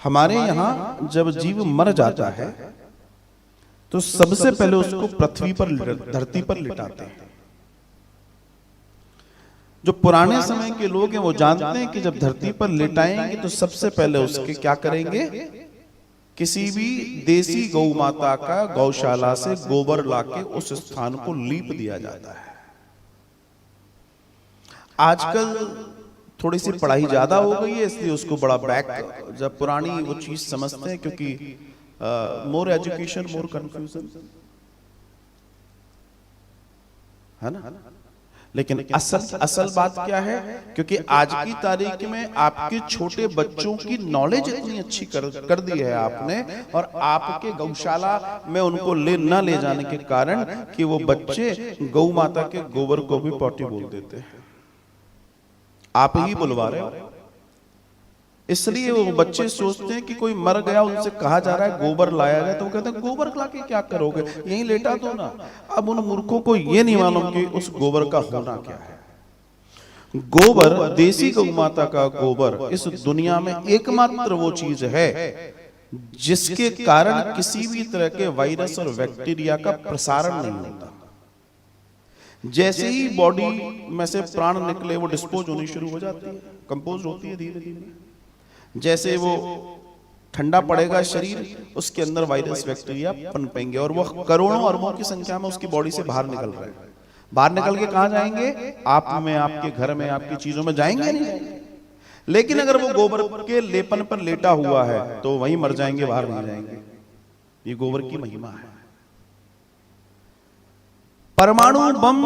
हमारे यहाँ जब जीव मर जाता है तो सबसे पहले उसको पृथ्वी पर, धरती पर लिटाते हैं। जो पुराने समय के लोग हैं वो जानते हैं कि जब धरती पर लिटाएंगे तो सबसे पहले उसके क्या करेंगे, किसी भी देसी गौ माता का गौशाला से गोबर लाके उस स्थान को लीप दिया जाता है। आजकल थोड़ी सी पढ़ाई ज्यादा हो गई है इसलिए उसको बड़ा बैक, जब पुरानी वो चीज समझते हैं, क्योंकि मोर एजुकेशन मोर कंफ्यूजन, है ना। लेकिन असल बात क्या है, क्योंकि आज की तारीख में आपके छोटे बच्चों की नॉलेज इतनी अच्छी कर दी है आपने, और आपके गौशाला में उनको न ले जाने के कारण कि वो बच्चे गौ माता के गोबर को भी पॉटी बोल देते हैं। आप ही बुलवा रहे हो, इसलिए वो बच्चे सोचते हैं कि कोई मर गया, उनसे कहा जा रहा है गोबर लाया जाए, तो वो कहते हैं गोबर ला के क्या करोगे, यहीं लेटा दो ना। अब उन मूर्खों को ये नहीं मालूम कि उस गोबर का होना क्या है। गोबर, देसी गौ माता का गोबर इस दुनिया में एकमात्र वो चीज है जिसके कारण किसी भी तरह के वायरस और बैक्टीरिया का प्रसारण नहीं होता। जैसे ही बॉडी में से प्राण निकले वो डिस्पोज होनी शुरू हो जाती है, कंपोज होती है धीरे धीरे। जैसे वो ठंडा पड़ेगा शरीर, उसके अंदर वायरस बैक्टीरिया पनपेंगे और वो करोड़ों अरबों की संख्या में उसकी बॉडी से बाहर निकल रहे हैं। बाहर निकल के कहां जाएंगे, आप में, आपके घर में, आपकी चीजों में जाएंगे नहीं जाएंगे। लेकिन अगर वो गोबर के लेपन पर लेटा हुआ है तो वहीं मर जाएंगे, बाहर नहीं जाएंगे। ये गोबर की महिमा है। परमाणु बम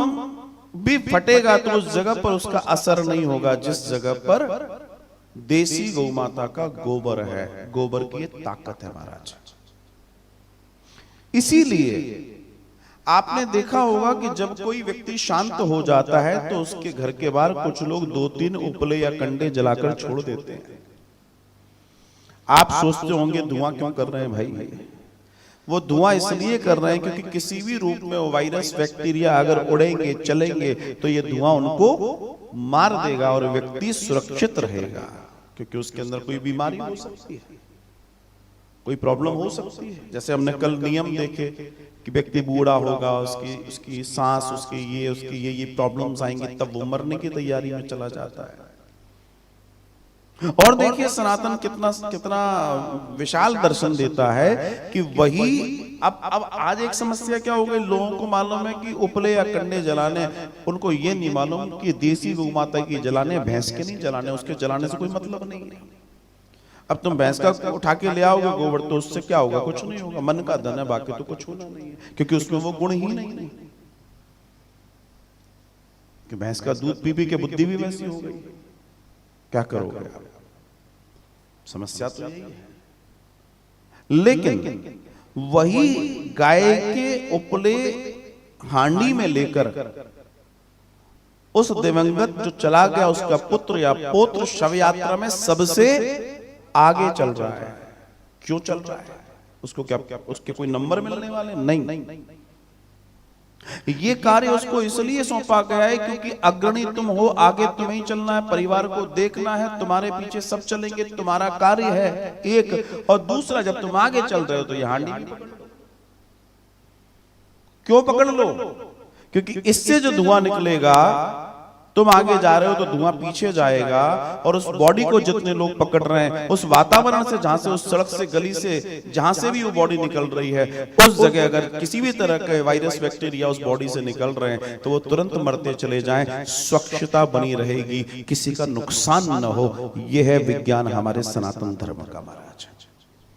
भी फटेगा तो उस जगह पर उसका असर नहीं होगा जिस जगह पर देसी गौ माता का गोबर है। गोबर की ताकत है महाराज। इसीलिए आपने देखा होगा कि जब कोई व्यक्ति शांत हो जाता है तो उसके घर के बाहर कुछ लोग 2-3 उपले या कंडे जलाकर छोड़ देते हैं। आप सोचते होंगे धुआं क्यों कर रहे हैं भाई? वो धुआं इसलिए कर रहे हैं क्योंकि किसी भी रूप में वो वायरस बैक्टीरिया अगर उड़ेंगे, चलेंगे तो ये धुआं उनको मार देगा और व्यक्ति सुरक्षित रहेगा, क्योंकि उसके अंदर कोई बीमारी हो सकती है, कोई प्रॉब्लम हो सकती है। जैसे हमने कल नियम देखे कि व्यक्ति बूढ़ा होगा, उसकी सांस, उसकी ये प्रॉब्लम्स आएंगी, तब वो मरने की तैयारी में चला जाता है। और देखिए सनातन कितना विशाल दर्शन देता है कि वही अब आज एक समस्या क्या हो गई, लोगों को मालूम है कि उपले या कंडे जलाने, उनको ये नहीं मालूम कि देसी गौ माता की जलाने, भैंस के नहीं जलाने, उसके जलाने से कोई मतलब नहीं है। अब तुम भैंस का उठा के ले आओगे गोबर तो उससे क्या होगा, कुछ नहीं होगा, मन का धन है, बाकी तो कुछ होना नहीं है, क्योंकि उसमें वो गुण ही नहीं कि भैंस का दूध पी के बुद्धि भी वैसी हो गई, क्या करोगे आप? समस्या तो यही है। लेकिन वही गाय के उपले हांडी में लेकर उस दिवंगत जो चला गया उसका पुत्र या पौत्र शव यात्रा में सबसे आगे चल रहा है। क्यों चल रहा है? उसको क्या उसके कोई नंबर मिलने वाले? नहीं। ये कार्य उसको इसलिए सौंपा गया है क्योंकि अग्रणी तुम हो, आगे तुम्हें ही चलना है, परिवार को देखना है, तुम्हारे पीछे सब चलेंगे, तुम्हारा कार्य है एक। और दूसरा, जब तुम आगे चल रहे हो तो ये हांडी भी पकड़ लो। क्यों पकड़ लो? क्योंकि इससे जो धुआं निकलेगा, तुम आगे जा रहे हो तो धुआं पीछे जाएगा, और उस बॉडी को जितने लोग पकड़ रहे हैं, उस वातावरण से, जहां से, उस सड़क से, गली से, जहां से भी वो बॉडी निकल रही है, उस जगह अगर किसी भी तरह के वायरस बैक्टीरिया उस बॉडी से निकल रहे हैं तो वो तुरंत मरते चले जाएं। स्वच्छता बनी रहेगी, किसी का नुकसान न हो। यह है विज्ञान हमारे सनातन धर्म का महाराज।